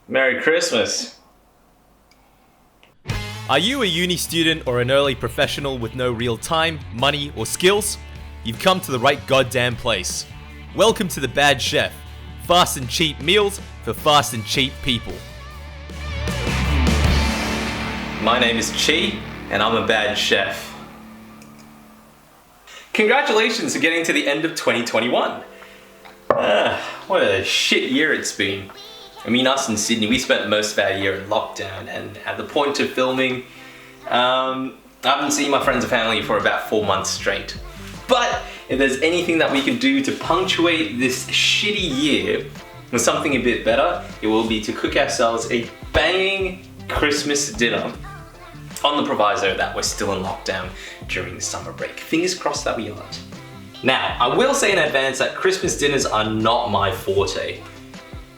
Merry Christmas. Are you a uni student or an early professional with no real time, money, or skills? You've come to the right goddamn place. Welcome to The Bad Chef. Fast and cheap meals for fast and cheap people. My name is Chi, and I'm a bad chef. Congratulations for getting to the end of 2021. What a shit year it's been. I mean, us in Sydney, we spent most of our year in lockdown, and at the point of filming, I haven't seen my friends and family for about 4 months straight. But if there's anything that we can do to punctuate this shitty year with something a bit better, it will be to cook ourselves a banging Christmas dinner on the proviso that we're still in lockdown during the summer break. Fingers crossed that we aren't. Now, I will say in advance that Christmas dinners are not my forte.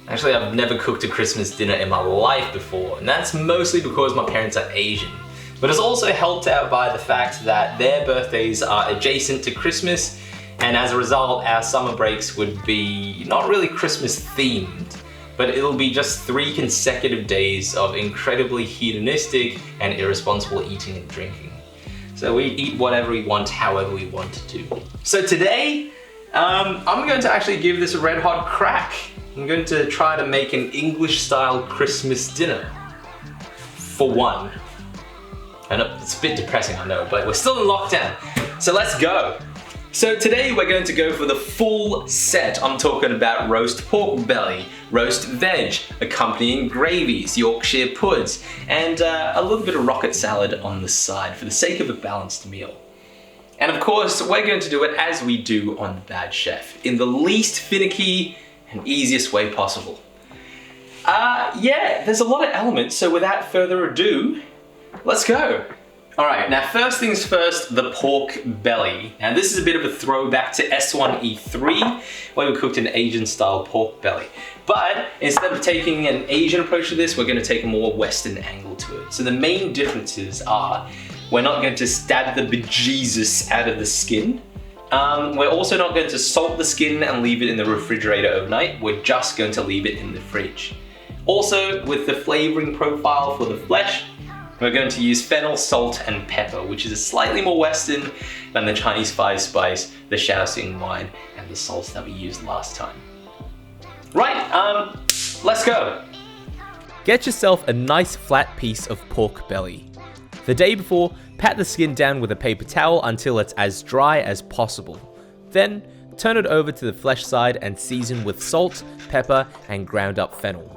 Actually, I've never cooked a Christmas dinner in my life before, and that's mostly because my parents are Asian. But it's also helped out by the fact that their birthdays are adjacent to Christmas, and as a result, our summer breaks would be not really Christmas themed, but it'll be just 3 consecutive days of incredibly hedonistic and irresponsible eating and drinking. So we eat whatever we want, however we want to. So today, I'm going to actually give this a red hot crack. I'm going to try to make an English-style Christmas dinner. For one. I know, it's a bit depressing, I know, but we're still in lockdown. So let's go. So today we're going to go for the full set. I'm talking about roast pork belly, roast veg, accompanying gravies, Yorkshire puds, and a little bit of rocket salad on the side for the sake of a balanced meal. And of course, we're going to do it as we do on The Bad Chef, in the least finicky and easiest way possible. Yeah, there's a lot of elements, so without further ado, let's go. Alright, now first things first, the pork belly. Now this is a bit of a throwback to S2E13, where we cooked an Asian style pork belly. But instead of taking an Asian approach to this, we're going to take a more Western angle to it. So the main differences are, we're not going to stab the bejesus out of the skin. We're also not going to salt the skin and leave it in the refrigerator overnight. We're just going to leave it in the fridge. Also, with the flavoring profile for the flesh, we're going to use fennel, salt, and pepper, which is slightly more Western than the Chinese five spice, the Shaoxing wine, and the salts that we used last time. Right, let's go. Get yourself a nice flat piece of pork belly. The day before, pat the skin down with a paper towel until it's as dry as possible. Then, turn it over to the flesh side and season with salt, pepper, and ground up fennel.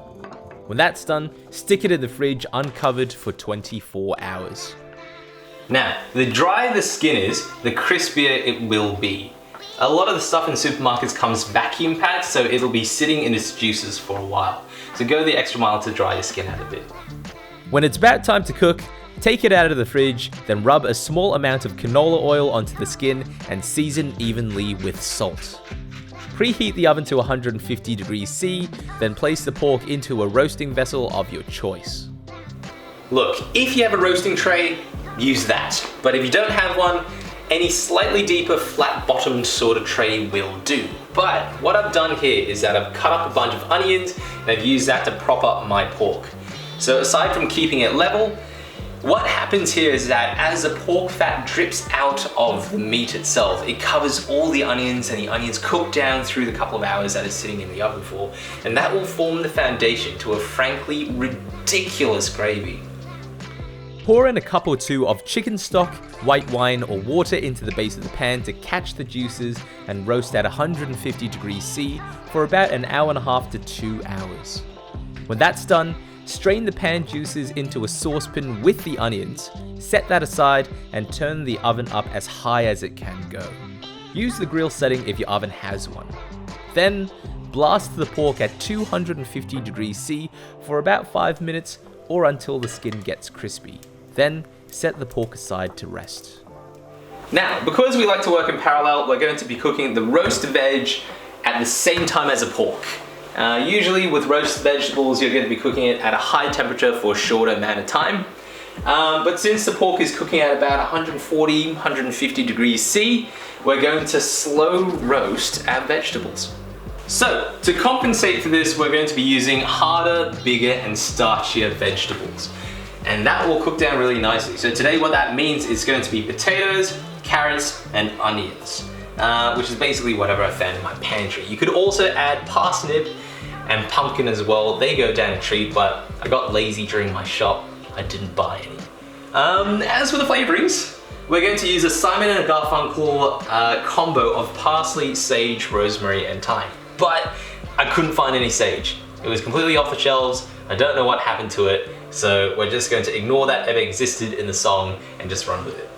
When that's done, stick it in the fridge uncovered for 24 hours. Now, the drier the skin is, the crispier it will be. A lot of the stuff in supermarkets comes vacuum packed, so it'll be sitting in its juices for a while. So go the extra mile to dry your skin out a bit. When it's about time to cook, take it out of the fridge, then rub a small amount of canola oil onto the skin and season evenly with salt. Preheat the oven to 150 degrees C, then place the pork into a roasting vessel of your choice. Look, if you have a roasting tray, use that. But if you don't have one, any slightly deeper, flat-bottomed sort of tray will do. But what I've done here is that I've cut up a bunch of onions and I've used that to prop up my pork. So aside from keeping it level, what happens here is that as the pork fat drips out of the meat itself, it covers all the onions and the onions cook down through the couple of hours that it's sitting in the oven for, and that will form the foundation to a frankly ridiculous gravy. Pour in a cup or two of chicken stock, white wine, or water into the base of the pan to catch the juices and roast at 150 degrees C for about an hour and a half to 2 hours. When that's done, strain the pan juices into a saucepan with the onions, set that aside, and turn the oven up as high as it can go. Use the grill setting if your oven has one. Then, blast the pork at 250 degrees C for about 5 minutes or until the skin gets crispy. Then, set the pork aside to rest. Now, because we like to work in parallel, we're going to be cooking the roast veg at the same time as the pork. Usually with roast vegetables, you're going to be cooking it at a high temperature for a shorter amount of time. But since the pork is cooking at about 140, 150 degrees C, we're going to slow roast our vegetables. So, to compensate for this, we're going to be using harder, bigger, and starchier vegetables. And that will cook down really nicely. So today what that means is going to be potatoes, carrots, and onions, which is basically whatever I found in my pantry. You could also add parsnip and pumpkin as well. They go down a treat, but I got lazy during my shop. I didn't buy any. As for the flavorings, we're going to use a Simon and Garfunkel combo of parsley, sage, rosemary, and thyme. But I couldn't find any sage. It was completely off the shelves. I don't know what happened to it, so we're just going to ignore that ever existed in the song and just run with it.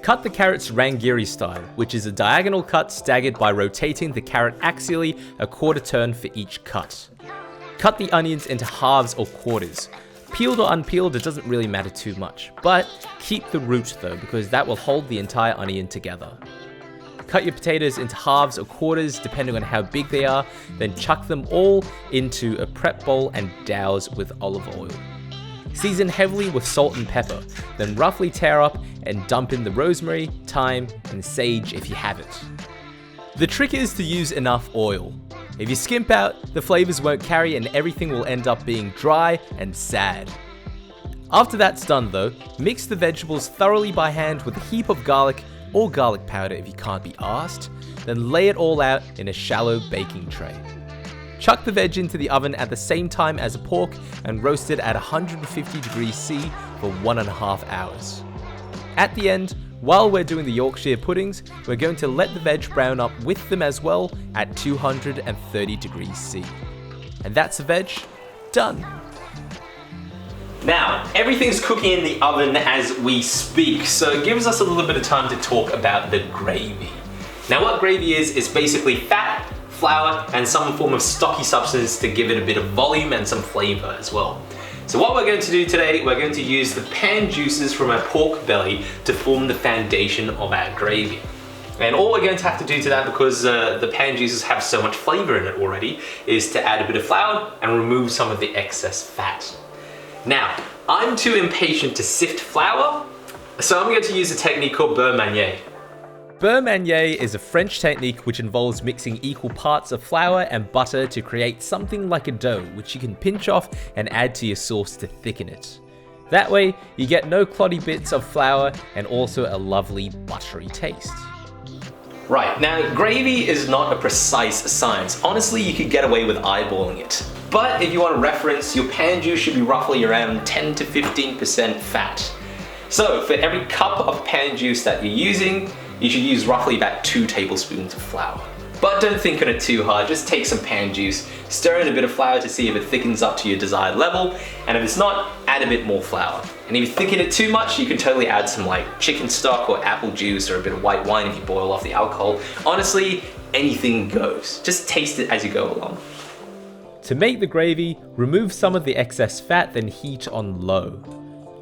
Cut the carrots rangiri style, which is a diagonal cut staggered by rotating the carrot axially a quarter turn for each cut. Cut the onions into halves or quarters. Peeled or unpeeled, it doesn't really matter too much, but keep the root though, because that will hold the entire onion together. Cut your potatoes into halves or quarters depending on how big they are, then chuck them all into a prep bowl and douse with olive oil. Season heavily with salt and pepper, then roughly tear up and dump in the rosemary, thyme, and sage if you have it. The trick is to use enough oil. If you skimp out, the flavors won't carry and everything will end up being dry and sad. After that's done though, mix the vegetables thoroughly by hand with a heap of garlic or garlic powder if you can't be arsed, then lay it all out in a shallow baking tray. Chuck the veg into the oven at the same time as the pork and roast it at 150 degrees C for 1.5 hours. At the end, while we're doing the Yorkshire puddings, we're going to let the veg brown up with them as well at 230 degrees C. And that's the veg done. Now, everything's cooking in the oven as we speak, so it gives us a little bit of time to talk about the gravy. Now what gravy is basically fat, flour, and some form of stocky substance to give it a bit of volume and some flavor as well. So what we're going to do today, we're going to use the pan juices from our pork belly to form the foundation of our gravy. And all we're going to have to do to that, because the pan juices have so much flavor in it already, is to add a bit of flour and remove some of the excess fat. Now, I'm too impatient to sift flour, so I'm going to use a technique called beurre manie. Beurre manie is a French technique which involves mixing equal parts of flour and butter to create something like a dough, which you can pinch off and add to your sauce to thicken it. That way, you get no cloddy bits of flour and also a lovely buttery taste. Right, now gravy is not a precise science. Honestly, you could get away with eyeballing it. But if you want a reference, your pan juice should be roughly around 10 to 15% fat. So for every cup of pan juice that you're using, you should use roughly about 2 tablespoons of flour. But don't think on it too hard, just take some pan juice, stir in a bit of flour to see if it thickens up to your desired level, and if it's not, add a bit more flour. And if you thicken it too much, you can totally add some like chicken stock or apple juice or a bit of white wine if you boil off the alcohol. Honestly, anything goes. Just taste it as you go along. To make the gravy, remove some of the excess fat, then heat on low.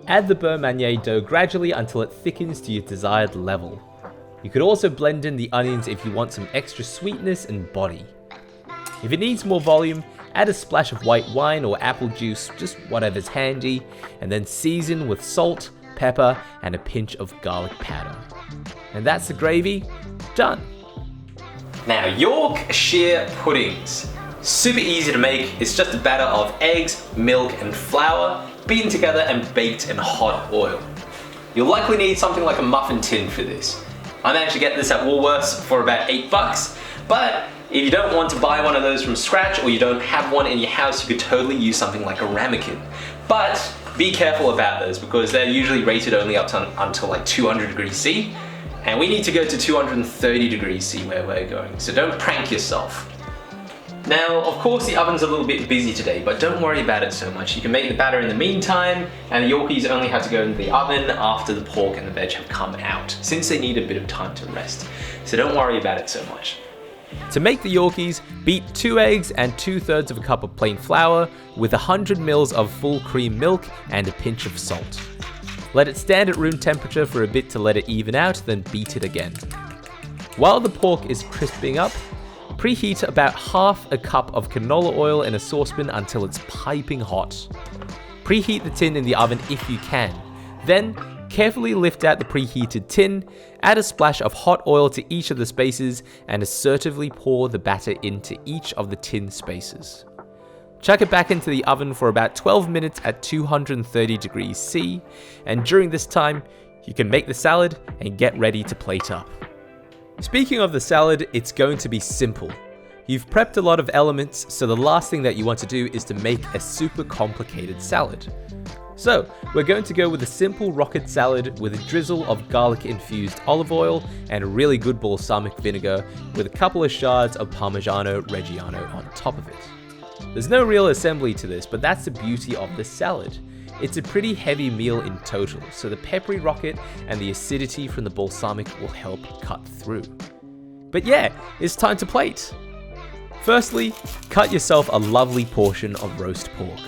Add the beurre manie dough gradually until it thickens to your desired level. You could also blend in the onions if you want some extra sweetness and body. If it needs more volume, add a splash of white wine or apple juice, just whatever's handy, and then season with salt, pepper, and a pinch of garlic powder. And that's the gravy done. Now, Yorkshire puddings. Super easy to make. It's just a batter of eggs, milk, and flour, beaten together and baked in hot oil. You'll likely need something like a muffin tin for this. I managed to get this at Woolworths for about $8, but if you don't want to buy one of those from scratch or you don't have one in your house, you could totally use something like a ramekin. But be careful about those because they're usually rated only up to until like 200 degrees C, and we need to go to 230 degrees C where we're going, so don't prank yourself. Now, of course, the oven's a little bit busy today, but don't worry about it so much. You can make the batter in the meantime, and the Yorkies only have to go into the oven after the pork and the veg have come out, since they need a bit of time to rest. So don't worry about it so much. To make the Yorkies, beat 2 eggs and 2/3 of a cup of plain flour with 100 ml of full cream milk and a pinch of salt. Let it stand at room temperature for a bit to let it even out, then beat it again. While the pork is crisping up, preheat about half a cup of canola oil in a saucepan until it's piping hot. Preheat the tin in the oven if you can. Then Carefully lift out the preheated tin, add a splash of hot oil to each of the spaces, and assertively pour the batter into each of the tin spaces. Chuck it back into the oven for about 12 minutes at 230 degrees C, and during this time, you can make the salad and get ready to plate up. Speaking of the salad, it's going to be simple. You've prepped a lot of elements, so the last thing that you want to do is to make a super complicated salad. So, we're going to go with a simple rocket salad with a drizzle of garlic-infused olive oil and a really good balsamic vinegar with a couple of shards of Parmigiano Reggiano on top of it. There's no real assembly to this, but that's the beauty of the salad. It's a pretty heavy meal in total, so the peppery rocket and the acidity from the balsamic will help cut through. But yeah, it's time to plate. Firstly, cut yourself a lovely portion of roast pork.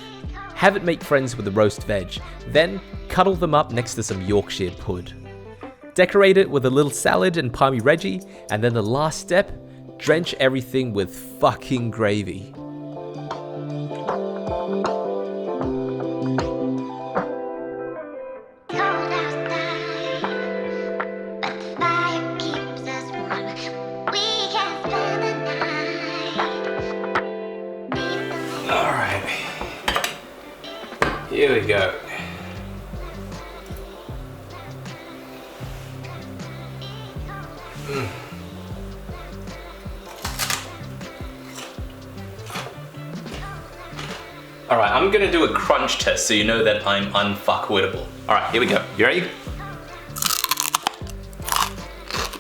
Have it make friends with the roast veg, then cuddle them up next to some Yorkshire pud. Decorate it with a little salad and Parmi Reggie, and then the last step, drench everything with fucking gravy. Alright, here we go. Alright, I'm gonna do a crunch test so you know that I'm unfuckwittable. Alright, here we go. You ready?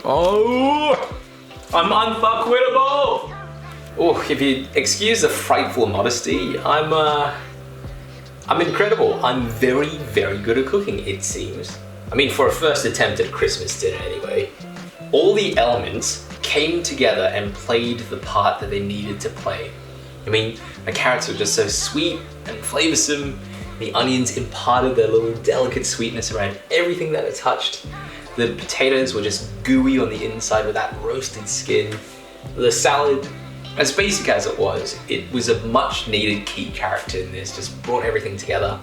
Oh! I'm unfuckwittable! Oh, if you excuse the frightful modesty, I'm incredible. I'm very, very good at cooking, it seems. I mean, for a first attempt at Christmas dinner anyway. All the elements came together and played the part that they needed to play. I mean, the carrots were just so sweet and flavoursome. The onions imparted their little delicate sweetness around everything that it touched. The potatoes were just gooey on the inside with that roasted skin. The salad, as basic as it was a much needed key character in this, just brought everything together.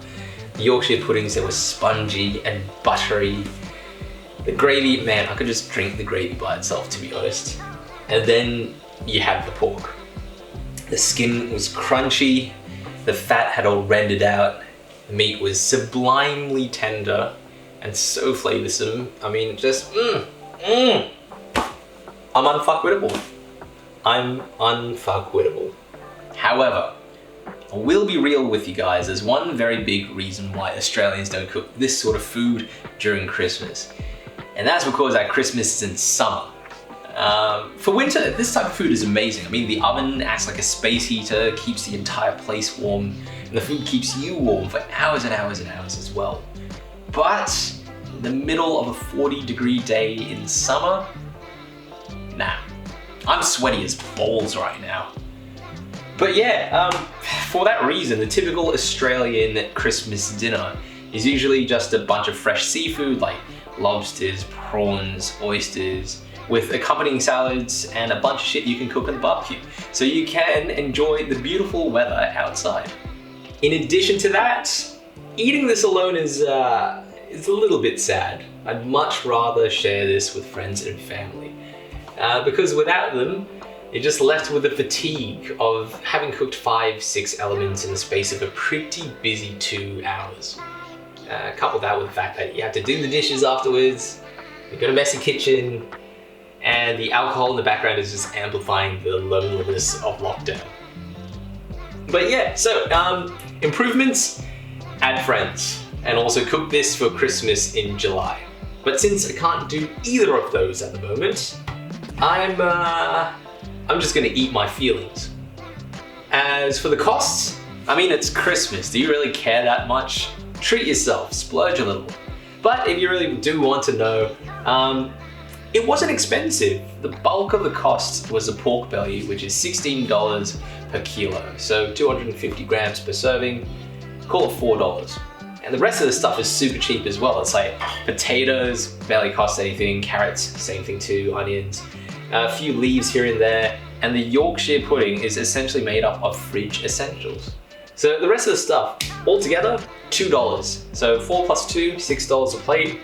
The Yorkshire puddings, they were spongy and buttery. The gravy, man, I could just drink the gravy by itself, to be honest. And then you have the pork. The skin was crunchy, the fat had all rendered out, the meat was sublimely tender and so flavoursome. I mean, just, I'm unfuckwittable. I'm unfuckwittable. However, I will be real with you guys. There's one very big reason why Australians don't cook this sort of food during Christmas. And that's because our Christmas is in summer. For winter, this type of food is amazing. I mean, the oven acts like a space heater, keeps the entire place warm, and the food keeps you warm for hours and hours and hours as well. But in the middle of a 40-degree day in summer, nah. I'm sweaty as balls right now. But yeah, for that reason, the typical Australian Christmas dinner is usually just a bunch of fresh seafood like lobsters, prawns, oysters, with accompanying salads and a bunch of shit you can cook on the barbecue, so you can enjoy the beautiful weather outside. In addition to that, eating this alone is a little bit sad. I'd much rather share this with friends and family, because without them, you're just left with the fatigue of having cooked 5-6 elements in the space of a pretty busy 2 hours. Couple that with the fact that you have to do the dishes afterwards, you've got a messy kitchen, and the alcohol in the background is just amplifying the loneliness of lockdown. But yeah, so improvements, add friends, and also cook this for Christmas in July. But since I can't do either of those at the moment, I'm just gonna eat my feelings. As for the costs, I mean, it's Christmas. Do you really care that much? Treat yourself, splurge a little. But if you really do want to know, it wasn't expensive. The bulk of the cost was the pork belly, which is $16 per kilo. So 250 grams per serving, call it $4. And the rest of the stuff is super cheap as well. It's like potatoes, barely cost anything, carrots, same thing too, onions, a few leaves here and there, and the Yorkshire pudding is essentially made up of fridge essentials. So the rest of the stuff, altogether, $2. So 4 plus 2, $6 a plate.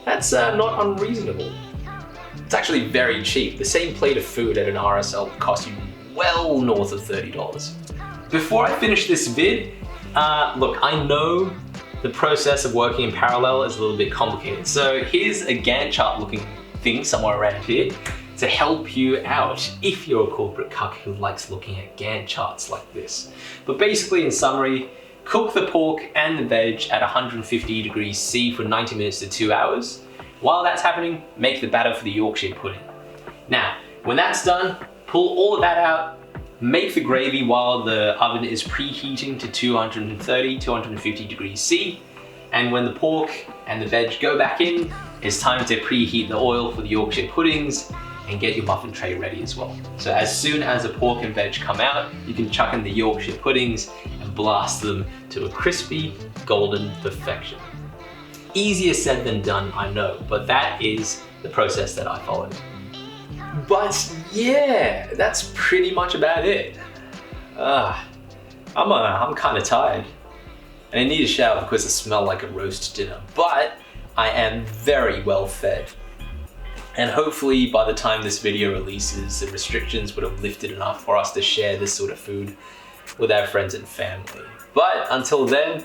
That's not unreasonable. It's actually very cheap. The same plate of food at an RSL will cost you well north of $30. Before I finish this vid, look, I know the process of working in parallel is a little bit complicated. So here's a Gantt chart looking thing somewhere around here to help you out if you're a corporate cuck who likes looking at Gantt charts like this. But basically, in summary, cook the pork and the veg at 150 degrees C for 90 minutes to 2 hours. While that's happening, make the batter for the Yorkshire pudding. Now, when that's done, pull all of that out, make the gravy while the oven is preheating to 230, 250 degrees C. And when the pork and the veg go back in, it's time to preheat the oil for the Yorkshire puddings and get your muffin tray ready as well. So as soon as the pork and veg come out, you can chuck in the Yorkshire puddings and blast them to a crispy, golden perfection. Easier said than done, I know, but that is the process that I followed. But yeah, that's pretty much about it. I'm kind of tired. And I need a shower because I smell like a roast dinner, but I am very well fed. And hopefully by the time this video releases, the restrictions would have lifted enough for us to share this sort of food with our friends and family. But until then,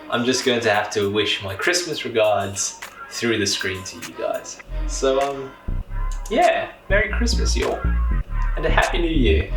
I'm just going to have to wish my Christmas regards through the screen to you guys. So yeah, Merry Christmas y'all, and a Happy New Year.